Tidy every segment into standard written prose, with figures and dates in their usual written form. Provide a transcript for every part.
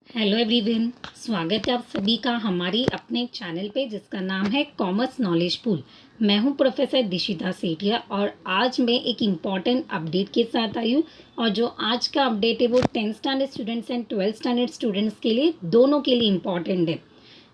Hello everyone, स्वागत है आप सभी का हमारी अपने चैनल पे जिसका नाम है कॉमर्स नॉलेज पूल। मैं हूं प्रोफेसर दिशिता सेठिया और आज मैं एक इम्पॉर्टेंट अपडेट के साथ आई हूं। और जो आज का अपडेट है वो 10th standard students and 12th standard students के लिए, दोनों के लिए इम्पॉर्टेंट है।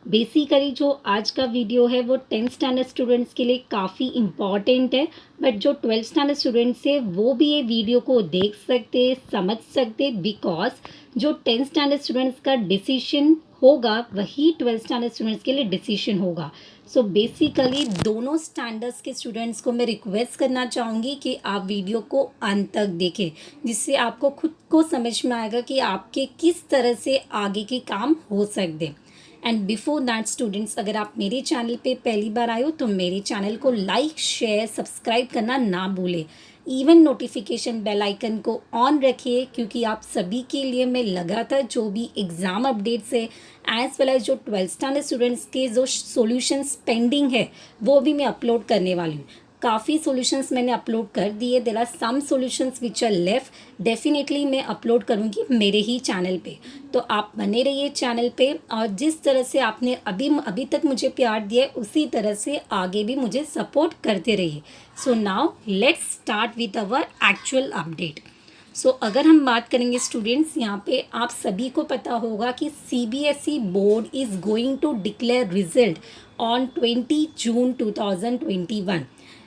बेसिकली जो आज का वीडियो है वो 10th स्टैंडर्ड स्टूडेंट्स के लिए काफ़ी इम्पॉर्टेंट है, बट जो 12th स्टैंडर्ड स्टूडेंट्स है वो भी ये वीडियो को देख सकते, समझ सकते, बिकॉज जो 10th स्टैंडर्ड स्टूडेंट्स का डिसीजन होगा वही 12th स्टैंडर्ड स्टूडेंट्स के लिए डिसीजन होगा। सो बेसिकली दोनों स्टैंडर्ड्स के स्टूडेंट्स को मैं रिक्वेस्ट करना चाहूँगी कि आप वीडियो को अंत तक देखें, जिससे आपको खुद को समझ में आएगा कि आपके किस तरह से आगे के काम हो सकते। एंड बिफोर दैट स्टूडेंट्स, अगर आप मेरे चैनल पे पहली बार आए हो तो मेरे चैनल को लाइक, शेयर, सब्सक्राइब करना ना भूलें। इवन नोटिफिकेशन बेल आइकन को ऑन रखिए, क्योंकि आप सभी के लिए मैं लगातार जो भी एग्ज़ाम अपडेट्स है एज वेल एज जो 12th स्टैंडर्ड स्टूडेंट्स के जो सॉल्यूशंस पेंडिंग है वो भी मैं अपलोड करने वाली हूँ। काफ़ी सॉल्यूशंस मैंने अपलोड कर दिए, there are some solutions which are left. Definitely मैं अपलोड करूँगी मेरे ही चैनल पे, तो आप बने रहिए चैनल पे। और जिस तरह से आपने अभी तक मुझे प्यार दिया है उसी तरह से आगे भी मुझे सपोर्ट करते रहिए। So now let's start with our actual update. So अगर हम बात करेंगे स्टूडेंट्स, यहाँ पे आप सभी को पता होगा कि CBSE board is going to declare result on 20 June 2021।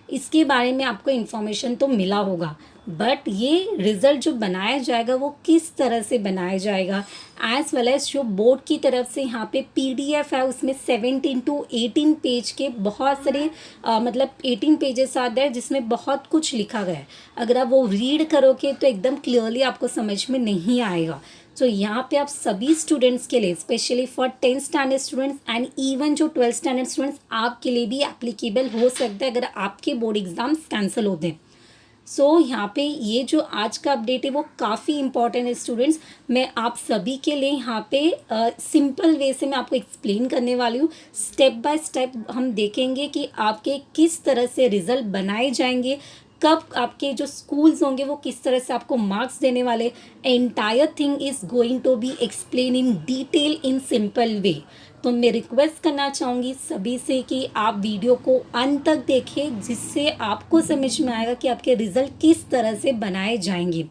इसके बारे में आपको इन्फॉर्मेशन तो मिला होगा, बट ये रिज़ल्ट जो बनाया जाएगा वो किस तरह से बनाया जाएगा, एज वेल एज जो बोर्ड की तरफ से यहाँ पे पीडीएफ है उसमें 17 to 18 पेज के बहुत सारे मतलब 18 पेजेस आते हैं जिसमें बहुत कुछ लिखा गया है। अगर आप वो रीड करोगे तो एकदम क्लियरली आपको समझ में नहीं आएगा। तो यहाँ पे आप सभी स्टूडेंट्स के लिए, specially for 10th standard students and even जो 12th स्टैंडर्ड स्टूडेंट्स, आपके लिए भी एप्लीकेबल हो सकता है अगर आपके बोर्ड एग्जाम्स कैंसिल होते हैं। सो यहाँ पे ये जो आज का अपडेट है वो काफ़ी इंपॉर्टेंट है स्टूडेंट्स। मैं आप सभी के लिए यहाँ पे सिंपल वे से मैं आपको एक्सप्लेन करने वाली हूँ। स्टेप बाय स्टेप हम देखेंगे कि आपके किस तरह से रिजल्ट बनाए जाएंगे, कब आपके जो स्कूल्स होंगे वो किस तरह से आपको मार्क्स देने वाले। Entire thing is going to be explain in detail in simple way. तो मैं रिक्वेस्ट करना चाहूँगी सभी से कि आप वीडियो को अंत तक देखें, जिससे आपको समझ में आएगा कि आपके रिजल्ट किस तरह से बनाए जाएंगे।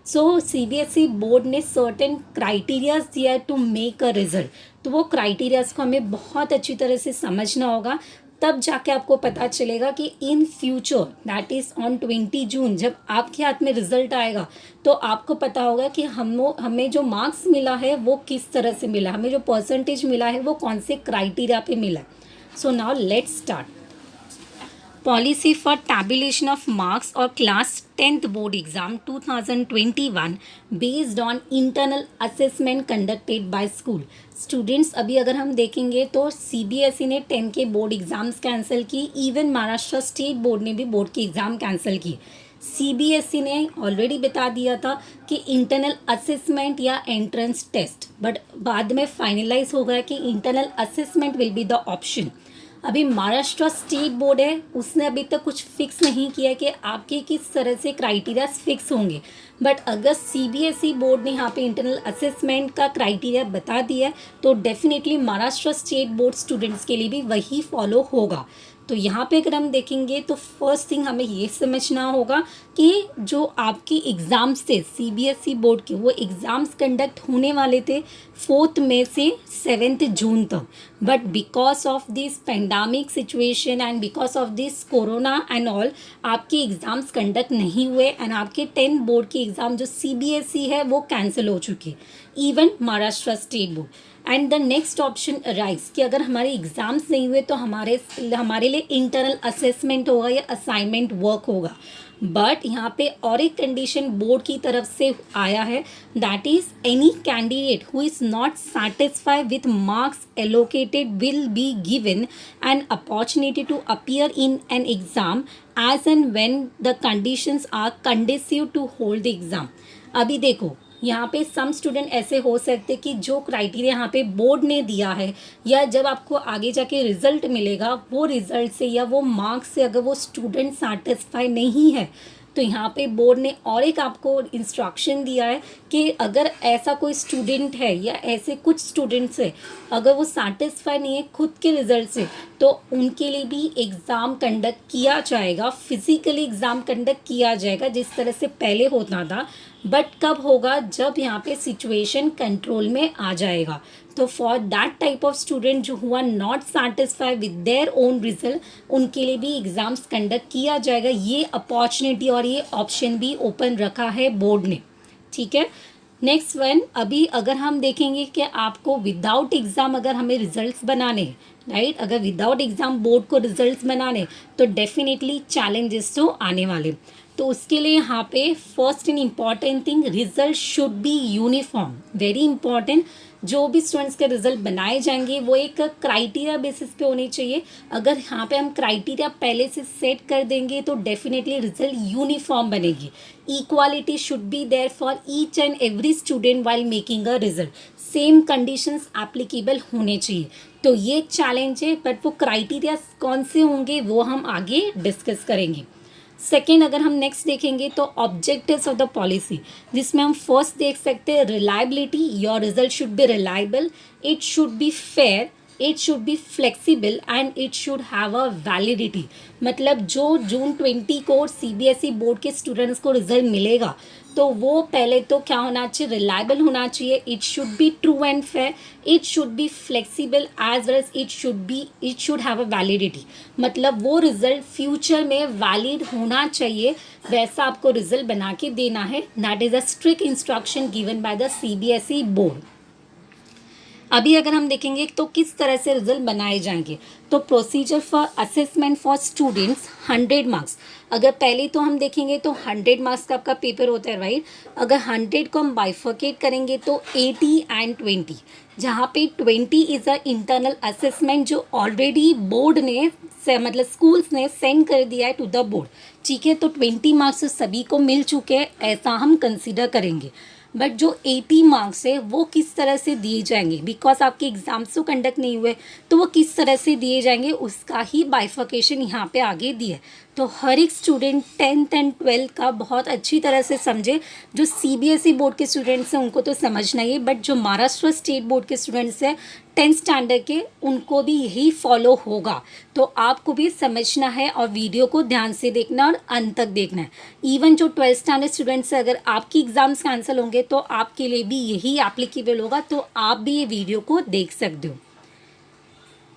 सो सीबीएसई बोर्ड ने सर्टेन क्राइटेरियाज दिया है टू मेक अ रिजल्ट, तो वो क्राइटेरियाज को हमें बहुत अच्छी तरह से समझना होगा, तब जाके आपको पता चलेगा कि in future that is on 20 जून जब आपके हाथ में रिजल्ट आएगा तो आपको पता होगा कि हमें जो मार्क्स मिला है वो किस तरह से मिला, हमें जो परसेंटेज मिला है वो कौन से क्राइटेरिया पे मिला। सो now let's start. Policy for tabulation of marks or class 10th board exam 2021 based on internal assessment conducted by school। Students, अभी अगर हम देखेंगे तो सीबीएसई ने 10 के बोर्ड एग्ज़ाम्स कैंसिल की, इवन महाराष्ट्र स्टेट बोर्ड ने भी बोर्ड के एग्ज़ाम कैंसिल की। सीबीएसई ने ऑलरेडी बता दिया था कि इंटरनल असेसमेंट या एंट्रेंस टेस्ट, बट बाद में फाइनलाइज हो गया कि internal assessment will be the option. अभी महाराष्ट्र स्टेट बोर्ड है, उसने अभी तक कुछ फिक्स नहीं किया कि आपके किस तरह से क्राइटेरिया फिक्स होंगे, बट अगर सीबीएसई बोर्ड ने यहाँ पे इंटरनल असेसमेंट का क्राइटेरिया बता दिया है तो definitely Maharashtra state board students के लिए भी वही फॉलो होगा। तो यहाँ पे अगर हम देखेंगे तो फर्स्ट थिंग हमें ये समझना होगा कि जो आपके एग्ज़ाम्स थे सीबीएसई बोर्ड के, वो एग्ज़ाम्स कंडक्ट होने वाले थे 4 मई से 7 जून तक, but because of this pandemic situation and because of this corona and all आपके एग्ज़ाम्स कंडक्ट नहीं हुए एंड आपके 10 बोर्ड के एग्ज़ाम जो सीबीएसई है वो कैंसिल हो चुके, even Maharashtra state board. And the next option arise कि अगर हमारे एग्ज़ाम्स नहीं हुए तो हमारे लिए इंटरनल असेसमेंट होगा या असाइनमेंट वर्क होगा। बट यहाँ पे और एक कंडीशन बोर्ड की तरफ से आया है, that is any candidate who is not satisfied with marks allocated will be given an opportunity to appear in an exam as and when the conditions are conducive to hold the exam. अभी देखो, यहाँ पे सम student ऐसे हो सकते कि जो criteria यहाँ पे बोर्ड ने दिया है या जब आपको आगे जाके रिजल्ट मिलेगा वो रिजल्ट से या वो मार्क्स से अगर वो स्टूडेंट सेटिस्फाई नहीं है तो यहाँ पे बोर्ड ने और एक आपको इंस्ट्रक्शन दिया है कि अगर ऐसा कोई स्टूडेंट है या ऐसे कुछ स्टूडेंट्स है अगर वो सेटिस्फाई नहीं है खुद के रिजल्ट से, तो उनके लिए भी एग्ज़ाम कंडक्ट किया जाएगा, फिजिकली एग्ज़ाम कंडक्ट किया जाएगा जिस तरह से पहले होता था। बट कब होगा? जब यहाँ पे सिचुएशन कंट्रोल में आ जाएगा। तो for that type of student जो हुआ not satisfied with their own result, उनके लिए भी एग्ज़ाम्स कंडक्ट किया जाएगा। ये अपॉर्चुनिटी और ये ऑप्शन भी ओपन रखा है बोर्ड ने, ठीक है। नेक्स्ट वन, अभी अगर हम देखेंगे कि आपको विदाउट एग्ज़ाम अगर हमें रिजल्ट्स बनाने, राइट, अगर विदाउट एग्ज़ाम बोर्ड को रिजल्ट्स बनाने तो डेफिनेटली चैलेंजेस तो आने वाले। तो उसके लिए यहाँ पे first and important thing, result should be uniform, very important. जो भी स्टूडेंट्स के रिजल्ट बनाए जाएंगे वो एक क्राइटेरिया बेसिस पे होने चाहिए। अगर यहाँ पे हम क्राइटेरिया पहले से सेट कर देंगे तो डेफिनेटली रिजल्ट यूनिफॉर्म बनेगी। Equality should be there for each and every student while making a result, same conditions applicable होने चाहिए। तो ये चैलेंज है, बट वो क्राइटेरिया कौन से होंगे वो हम आगे डिस्कस करेंगे। सेकेंड, अगर हम नेक्स्ट देखेंगे तो ऑब्जेक्टिव्स ऑफ द पॉलिसी, जिसमें हम फर्स्ट देख सकते हैं reliability, your result should be reliable, it should be fair, it should be flexible and it should have a validity. मतलब जो जून 20 को सीबीएसई बोर्ड के स्टूडेंट्स को रिजल्ट मिलेगा तो वो पहले तो क्या होना चाहिए? रिलायबल होना चाहिए, it should be true and fair, it should be flexible as well as it should have a validity. मतलब वो रिजल्ट फ्यूचर में वैलिड होना चाहिए, वैसा आपको रिजल्ट बना के देना है। That is a strict instruction given by the CBSE board. अभी अगर हम देखेंगे तो किस तरह से रिजल्ट बनाए जाएंगे, तो procedure for assessment for students 100 marks. अगर पहले तो हम देखेंगे तो 100 मार्क्स का आपका पेपर होता है, राइट। अगर 100 को हम बाइफर्केट करेंगे तो 80 एंड 20, जहाँ पे 20 इज़ अ इंटरनल असेसमेंट जो ऑलरेडी बोर्ड ने मतलब स्कूल्स ने सेंड कर दिया है टू द बोर्ड, ठीक है। तो 20 मार्क्स सभी को मिल चुके हैं, ऐसा हम कंसिडर करेंगे। बट जो 80 मार्क्स है वो किस तरह से दिए जाएंगे, बिकॉज आपके एग्जाम्स तो कंडक्ट नहीं हुए, तो वो किस तरह से दिए जाएंगे उसका ही बाइफर्केशन यहाँ पे आगे दिया है। तो हर एक स्टूडेंट 10th एंड 12th का बहुत अच्छी तरह से समझे। जो सीबीएसई बोर्ड के स्टूडेंट्स हैं उनको तो समझना ही है, बट जो महाराष्ट्र स्टेट बोर्ड के स्टूडेंट्स हैं 10th स्टैंडर्ड के, उनको भी यही फॉलो होगा। तो आपको भी समझना है और वीडियो को ध्यान से देखना और अंत तक देखना है। इवन जो 12th स्टैंडर्ड स्टूडेंट्स हैं, अगर आपकी एग्ज़ाम्स कैंसिल होंगे तो आपके लिए भी यही एप्लीकेबल होगा, तो आप भी ये वीडियो को देख सकते हो।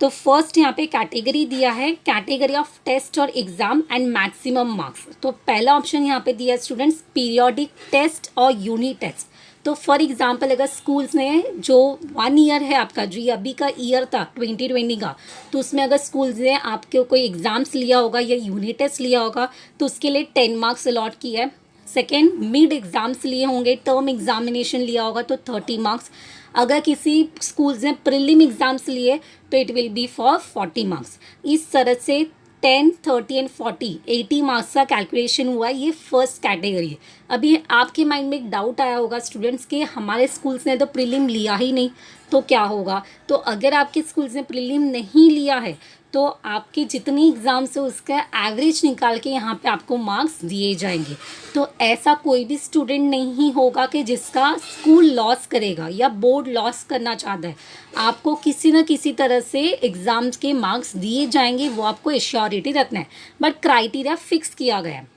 तो फर्स्ट यहाँ पे कैटेगरी दिया है, कैटेगरी ऑफ टेस्ट और एग्जाम एंड मैक्सिमम मार्क्स। तो पहला ऑप्शन यहाँ पे दिया है स्टूडेंट्स, पीरियोडिक टेस्ट और यूनिट टेस्ट। तो फॉर एग्जांपल अगर स्कूल्स ने जो 1 ईयर है आपका, जो ये अभी का ईयर था 2020 का, तो उसमें अगर स्कूल्स ने आपके कोई एग्ज़ाम्स लिया होगा या यूनिट टेस्ट लिया होगा तो उसके लिए 10 मार्क्स अलॉट किया है। सेकेंड, मिड एग्ज़ाम्स लिए होंगे, टर्म एग्जामिनेशन लिया होगा तो 30 मार्क्स। अगर किसी स्कूल्स ने प्रीलिम एग्ज़ाम्स लिए तो it will be for 40 marks. इस तरह से 10, 30 एंड 40 80 मार्क्स का कैलकुलेशन हुआ है। ये फर्स्ट कैटेगरी है। अभी आपके माइंड में एक डाउट आया होगा स्टूडेंट्स के, हमारे स्कूल्स ने तो प्रीलिम लिया ही नहीं तो क्या होगा। तो अगर आपके स्कूल्स ने प्रीलिम नहीं लिया है तो आपके जितनी एग्ज़ाम्स है उसका एवरेज निकाल के यहाँ पे आपको मार्क्स दिए जाएंगे। तो ऐसा कोई भी स्टूडेंट नहीं होगा कि जिसका स्कूल लॉस करेगा या बोर्ड लॉस करना चाहता है। आपको किसी न किसी तरह से एग्ज़ाम्स के मार्क्स दिए जाएंगे, वो आपको एश्योरिटी रखना है, बट क्राइटेरिया फिक्स किया गया है।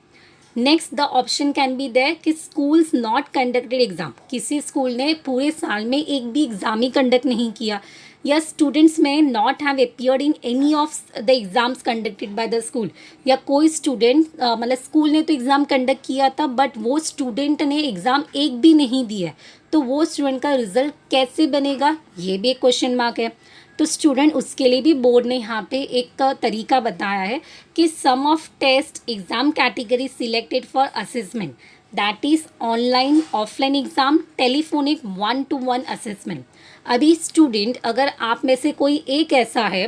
Next the option can be there कि स्कूल्स नॉट कंडक्टेड एग्ज़ाम, किसी स्कूल ने पूरे साल में एक भी एग्ज़ाम ही कंडक्ट नहीं किया, या स्टूडेंट्स में not have appeared in any of the exams conducted by the school, या कोई स्टूडेंट मतलब स्कूल ने तो एग्ज़ाम कंडक्ट किया था बट वो स्टूडेंट ने एग्ज़ाम एक भी नहीं दिया है, तो वो स्टूडेंट का रिजल्ट कैसे बनेगा, ये भी एक क्वेश्चन मार्क है। तो स्टूडेंट उसके लिए भी बोर्ड ने यहाँ पे एक तरीका बताया है कि some of test exam category selected for assessment, that is online, offline exam, telephonic 1-to-1 assessment. अभी स्टूडेंट अगर आप में से कोई एक ऐसा है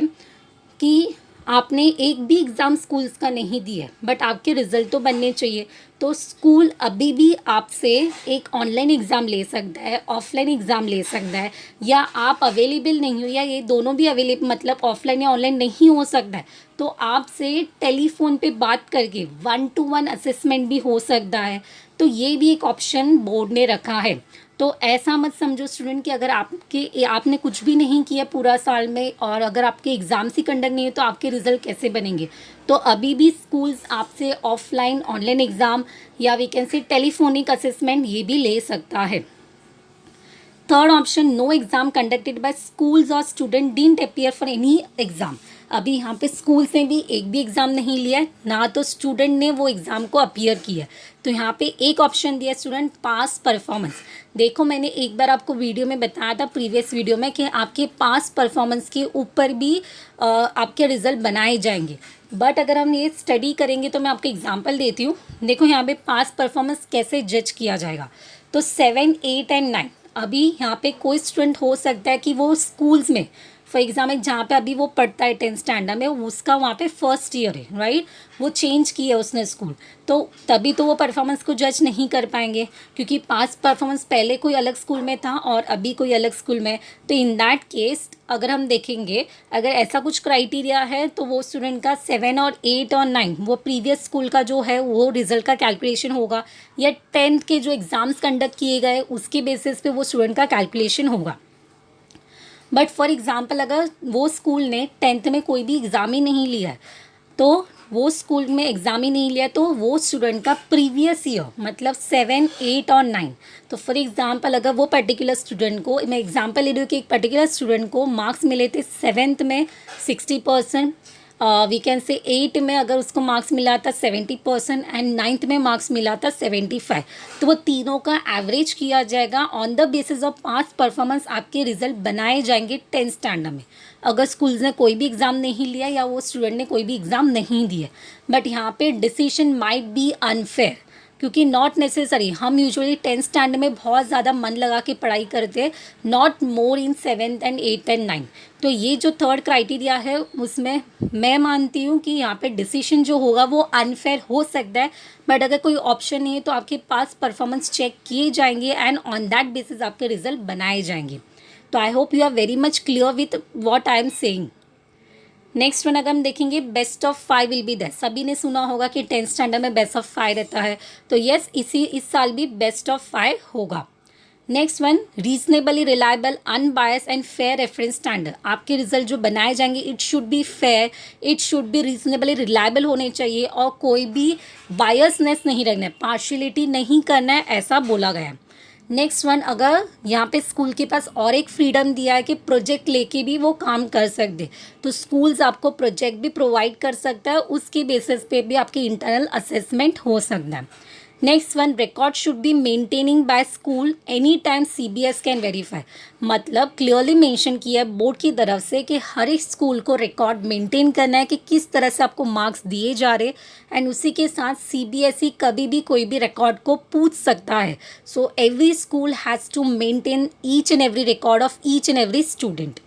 कि आपने एक भी एग्ज़ाम स्कूल्स का नहीं दिया बट आपके रिज़ल्ट तो बनने चाहिए। तो स्कूल अभी भी आपसे एक ऑनलाइन एग्ज़ाम ले सकता है, ऑफलाइन एग्ज़ाम ले सकता है, या आप अवेलेबल नहीं हो या ये दोनों भी अवेलेबल मतलब ऑफलाइन या ऑनलाइन नहीं हो सकता है तो आपसे टेलीफोन पे बात करके 1-to-1 असेसमेंट भी हो सकता है। तो ये भी एक ऑप्शन बोर्ड ने रखा है। तो ऐसा मत समझो स्टूडेंट कि अगर आपने कुछ भी नहीं किया पूरा साल में और अगर आपके एग्ज़ाम्स ही कंडक्ट नहीं है तो आपके रिज़ल्ट कैसे बनेंगे। तो अभी भी स्कूल्स आपसे ऑफलाइन ऑनलाइन एग्ज़ाम या we can say telephonic assessment ये भी ले सकता है। Third option, no exam conducted by schools और student didn't appear for any exam. अभी यहाँ पे स्कूल ने भी एक भी एग्ज़ाम नहीं लिया है, ना तो स्टूडेंट ने वो एग्ज़ाम को अपीयर किया। तो यहाँ पे एक ऑप्शन दिया स्टूडेंट पास परफॉर्मेंस। देखो मैंने एक बार आपको वीडियो में बताया था प्रीवियस वीडियो में कि आपके पास परफॉर्मेंस के ऊपर भी आपके रिज़ल्ट बनाए जाएंगे। बट अगर हम ये स्टडी करेंगे तो मैं आपको एग्जांपल देती हूँ। देखो यहाँ पे पास परफॉर्मेंस कैसे जज किया जाएगा। तो 7, 8 एंड 9 अभी यहाँ पे कोई स्टूडेंट हो सकता है कि वो स्कूल्स में फॉर एग्जाम्पल जहाँ पे अभी वो पढ़ता है 10th स्टैंडर्ड में, उसका वहाँ पे फर्स्ट ईयर है राइट, वो चेंज किया उसने स्कूल, तो तभी तो वो परफॉर्मेंस को जज नहीं कर पाएंगे क्योंकि पास परफॉर्मेंस पहले कोई अलग स्कूल में था और अभी कोई अलग स्कूल में। तो इन दैट केस अगर हम देखेंगे अगर ऐसा कुछ क्राइटेरिया है तो वो स्टूडेंट का 7 और 8 और 9 वो प्रीवियस स्कूल का जो है वो रिजल्ट का कैलकुलेशन होगा, या 10th के जो एग्ज़ाम्स कंडक्ट किए गए उसके बेसिस पे वो स्टूडेंट का कैलकुलेशन होगा। बट फॉर एग्ज़ाम्पल अगर वो स्कूल ने 10th में कोई भी एग्ज़ाम ही नहीं लिया है तो वो स्कूल में एग्ज़ाम ही नहीं लिया तो वो स्टूडेंट का प्रीवियस ईयर मतलब 7, 8 और 9, तो फॉर एग्ज़ाम्पल अगर वो पर्टिकुलर स्टूडेंट को, मैं एग्ज़ाम्पल ले रही हूँ कि एक पर्टिकुलर स्टूडेंट को मार्क्स मिले थे 7th में 60%, वी कैन से 8 में अगर उसको मार्क्स मिला था 70% एंड 9th में मार्क्स मिला था 75, तो वो तीनों का एवरेज किया जाएगा। On the basis of pass performance आपके रिजल्ट बनाए जाएंगे 10th स्टैंडर्ड में अगर स्कूल्स ने कोई भी एग्ज़ाम नहीं लिया या वो स्टूडेंट ने कोई भी एग्ज़ाम नहीं दिया। बट यहाँ पे डिसीजन माइट बी अनफेयर क्योंकि नॉट नेसेसरी, हम यूजुअली 10th स्टैंडर्ड में बहुत ज़्यादा मन लगा के पढ़ाई करते हैं, not more in 7th and 8th and 9th। तो ये जो थर्ड क्राइटेरिया है उसमें मैं मानती हूँ कि यहाँ पे डिसीजन जो होगा वो अनफेयर हो सकता है। बट अगर कोई ऑप्शन नहीं है तो आपके पास परफॉर्मेंस चेक किए जाएंगे एंड ऑन दैट बेसिस आपके रिजल्ट बनाए जाएंगे। तो I hope you are very much clear with what I am saying. Next one अगर हम देखेंगे best of 5 will be that. सभी ने सुना होगा कि 10th स्टैंडर्ड में बेस्ट ऑफ 5 रहता है, तो यस इस साल भी बेस्ट ऑफ 5 होगा। Next one reasonably reliable unbiased and fair reference standard. आपके रिजल्ट जो बनाए जाएंगे it should be fair, it should be reasonably reliable होने चाहिए और कोई भी बायसनेस नहीं रखना है, पार्शियलिटी नहीं करना है, ऐसा बोला गया है। नेक्स्ट वन अगर यहाँ पे स्कूल के पास और एक फ्रीडम दिया है कि प्रोजेक्ट लेके भी वो काम कर सकते, तो स्कूल्स आपको प्रोजेक्ट भी प्रोवाइड कर सकता है, उसके बेसिस पे भी आपकी इंटरनल असेसमेंट हो सकता है। Next one record should be maintaining by school any time CBS can verify. मतलब क्लियरली मेंशन किया है बोर्ड की तरफ से कि हर एक स्कूल को रिकॉर्ड मेंटेन करना है कि किस तरह से आपको मार्क्स दिए जा रहे, एंड उसी के साथ CBSE कभी भी कोई भी रिकॉर्ड को पूछ सकता है। So every school has to maintain each and every record of each and every student.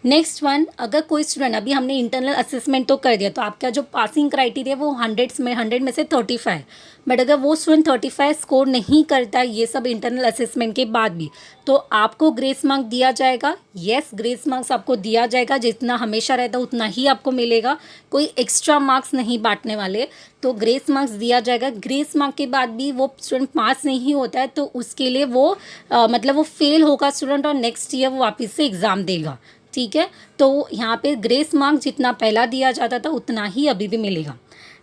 Next one अगर कोई स्टूडेंट, अभी हमने इंटरनल असेसमेंट तो कर दिया तो आपका जो पासिंग क्राइटेरिया वो 100 में से 35, बट अगर वो स्टूडेंट 35 स्कोर नहीं करता है ये सब इंटरनल असेसमेंट के बाद भी, तो आपको ग्रेस मार्क दिया जाएगा। येस ग्रेस मार्क्स आपको दिया जाएगा, जितना हमेशा रहता है उतना ही आपको मिलेगा, कोई एक्स्ट्रा मार्क्स नहीं बांटने वाले, तो ग्रेस मार्क्स दिया जाएगा। ग्रेस मार्क के बाद भी वो स्टूडेंट पास नहीं होता है तो उसके लिए वो मतलब वो फेल होगा स्टूडेंट और नेक्स्ट ईयर वो वापस से एग्ज़ाम देगा, ठीक है। तो यहाँ पे ग्रेस मार्क जितना पहला दिया जाता था उतना ही अभी भी मिलेगा।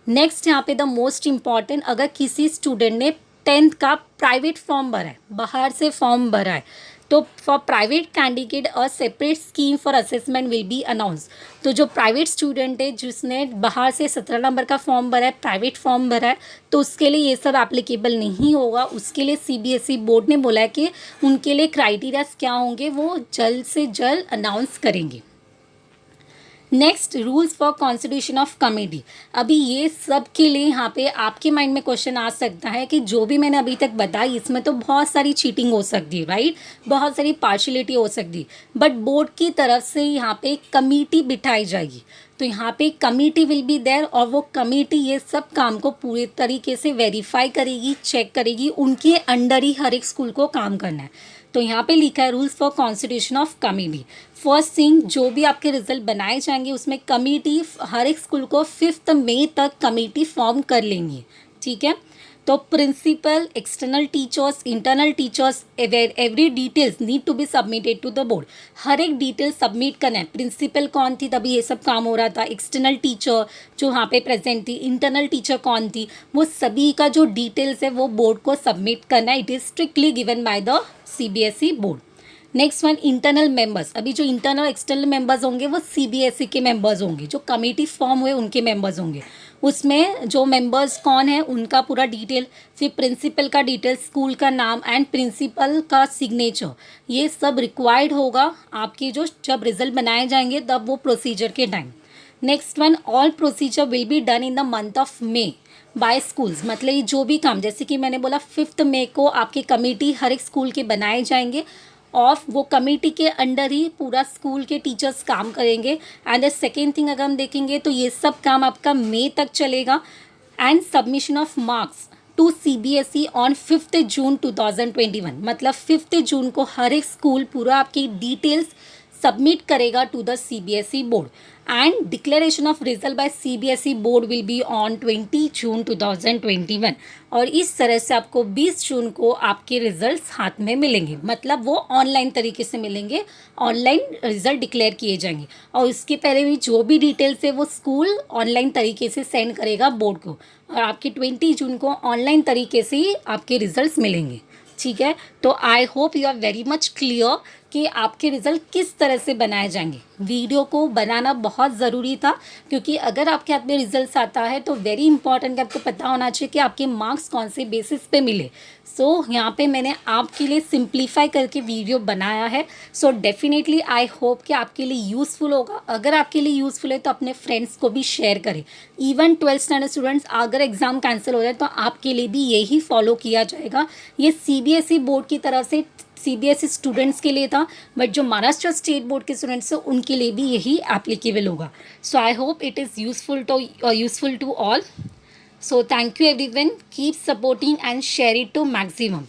नेक्स्ट यहाँ पे द मोस्ट इम्पॉर्टेंट, अगर किसी स्टूडेंट ने 10th का प्राइवेट फॉर्म भरा है, बाहर से फॉर्म भरा है, तो for private candidate a separate scheme for assessment will be announce. तो जो प्राइवेट स्टूडेंट है जिसने बाहर से 17 नंबर का फॉर्म भरा है, प्राइवेट फॉर्म भरा है, तो उसके लिए ये सब एप्लीकेबल नहीं होगा। उसके लिए CBSE बोर्ड ने बोला है कि उनके लिए क्राइटेरियाज क्या होंगे वो जल्द से जल्द अनाउंस करेंगे। Next, rules for constitution of committee. अभी ये सब के लिए यहाँ पे आपके माइंड में क्वेश्चन आ सकता है कि जो भी मैंने अभी तक बताई इसमें तो बहुत सारी चीटिंग हो सकती है, राइट, बहुत सारी पार्शलिटी हो सकती है, बट बोर्ड की तरफ से यहाँ पे कमेटी बिठाई जाएगी, तो यहाँ पे कमेटी विल बी देयर और वो कमेटी ये सब काम को पूरे तरीके से वेरीफाई करेगी, चेक करेगी, उनके अंडर ही हर एक स्कूल को काम करना है। तो यहाँ पे लिखा है rules for constitution of committee. First thing, जो भी आपके रिजल्ट बनाए जाएंगे उसमें कमेटी हर एक स्कूल को 5 मई तक कमेटी फॉर्म कर लेंगी, ठीक है। तो principal, external teachers, internal teachers, every details need to be submitted to the board. हर एक डिटेल सबमिट करना है। प्रिंसिपल कौन थी तभी ये सब काम हो रहा था, एक्सटर्नल टीचर जो वहाँ पे प्रेजेंट थी, इंटरनल टीचर कौन थी, वो सभी का जो डिटेल्स है वो बोर्ड को सबमिट करना है। It is strictly given by the CBSE board. Next one, internal members. अभी जो इंटरनल एक्सटर्नल मेंबर्स होंगे वो CBSE के मेंबर्स होंगे, जो कमेटी फॉर्म हुए उनके मेंबर्स होंगे। उसमें जो मेंबर्स कौन है उनका पूरा डिटेल, फिर प्रिंसिपल का डिटेल, स्कूल का नाम एंड प्रिंसिपल का सिग्नेचर, ये सब रिक्वायर्ड होगा आपके जो जब रिजल्ट बनाए जाएंगे तब वो प्रोसीजर के time. Next one, all procedure will be done in the month of May by schools. मतलब ये जो भी काम, जैसे कि मैंने बोला 5 मई को आपकी कमेटी हर एक स्कूल के बनाए जाएंगे और वो कमेटी के अंडर ही पूरा स्कूल के टीचर्स काम करेंगे। एंड द सेकेंड थिंग अगर हम देखेंगे तो ये सब काम आपका मई तक चलेगा। And submission of marks to CBSE on 5 June 2021। मतलब 5 जून को हर एक स्कूल पूरा आपकी डिटेल्स सबमिट करेगा to the CBSE board and declaration of result by CBSE board will be on 20 June 2021। और इस तरह से आपको 20 जून को आपके रिजल्ट्स हाथ में मिलेंगे, मतलब वो ऑनलाइन तरीके से मिलेंगे, ऑनलाइन रिजल्ट डिक्लेयर किए जाएंगे। और इसके पहले भी जो भी डिटेल्स है वो स्कूल ऑनलाइन तरीके से सेंड करेगा बोर्ड को, और आपके 20 जून को ऑनलाइन तरीके से ही आपके रिजल्ट्स मिलेंगे, ठीक है। तो I hope you are very much clear कि आपके रिज़ल्ट किस तरह से बनाए जाएंगे। वीडियो को बनाना बहुत ज़रूरी था क्योंकि अगर आपके हाथ में रिजल्ट्स आता है तो वेरी इंपॉर्टेंट कि आपको पता होना चाहिए कि आपके मार्क्स कौन से बेसिस पे मिले। सो यहाँ पे मैंने आपके लिए सिंप्लीफाई करके वीडियो बनाया है। सो डेफिनेटली आई होप कि आपके लिए यूज़फुल होगा। अगर आपके लिए यूज़फुल है तो अपने फ्रेंड्स को भी शेयर करें। इवन 12th स्टैंडर्ड स्टूडेंट्स, अगर एग्ज़ाम कैंसिल हो जाए तो आपके लिए भी यही फॉलो किया जाएगा। ये CBSE बोर्ड की तरफ से CBSE स्टूडेंट्स के लिए था, बट जो महाराष्ट्र स्टेट बोर्ड के स्टूडेंट्स हैं उनके लिए भी यही एप्लीकेबल होगा। So I hope it is useful to all. So thank you everyone. Keep supporting and share it to maximum.